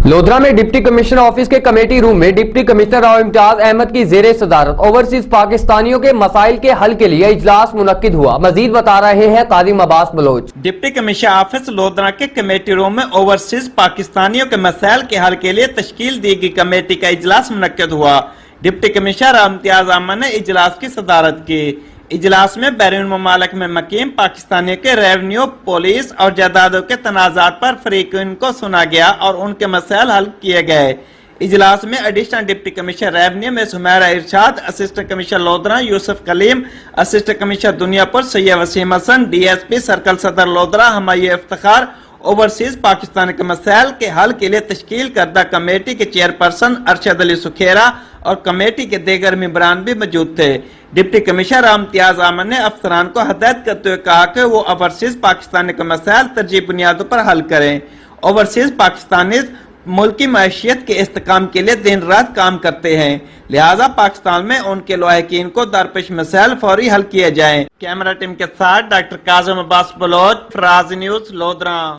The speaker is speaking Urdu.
لودھرا میں ڈپٹی کمشنر آفس کے کمیٹی روم میں ڈپٹی کمشنر راؤ امتیاز احمد کی زیر صدارت اوورسیز پاکستانیوں کے مسائل کے حل کے لیے اجلاس منعقد ہوا۔ مزید بتا رہے ہیں Qadim Abbas Baloch. Deputy commissioner office Lodhra کے کمیٹی روم میں اوورسیز پاکستانیوں کے مسائل کے حل کے لیے تشکیل دی گئی کمیٹی کا اجلاس منعقد ہوا۔ ڈپٹی کمشنر راؤ امتیاز احمد نے اجلاس کی صدارت کی۔ اجلاس میں بیرون ممالک میں مقیم پاکستانیوں کے ریونیو، پولیس اور جائیدادوں کے تنازعات پر فریقین کو سنا گیا اور ان کے مسائل حل کیے گئے۔ اجلاس میں ایڈیشنل ڈپٹی کمشنر ریونیو میں سمیرہ ارشاد، اسسٹنٹ کمشنر لودھرا یوسف کلیم، اسسٹنٹ کمشنر دنیا پور سید وسیم حسن، ڈی ایس پی سرکل صدر لودھرا ہمایوں افتخار اوورسیز پاکستان کے مسائل کے حل کے لیے تشکیل کردہ کمیٹی کے چیئرپرسن ارشد علی سکھیرا اور کمیٹی کے دیگر ممبران بھی موجود تھے۔ ڈپٹی کمشنر راؤ امتیاز احمد نے افسران کو ہدایت کرتے ہوئے کہا کہ وہ اوورسیز پاکستان کے مسائل ترجیحی بنیادوں پر حل کریں۔ اوورسیز پاکستانی ملکی معیشت کے استحکام کے لیے دن رات کام کرتے ہیں، لہٰذا پاکستان میں ان کے لواحقین کو درپیش مسائل فوری حل کیے جائیں۔ کیمرہ ٹیم کے ساتھ ڈاکٹر کاظم عباس بلوچ، فراز نیوز، لودھرا۔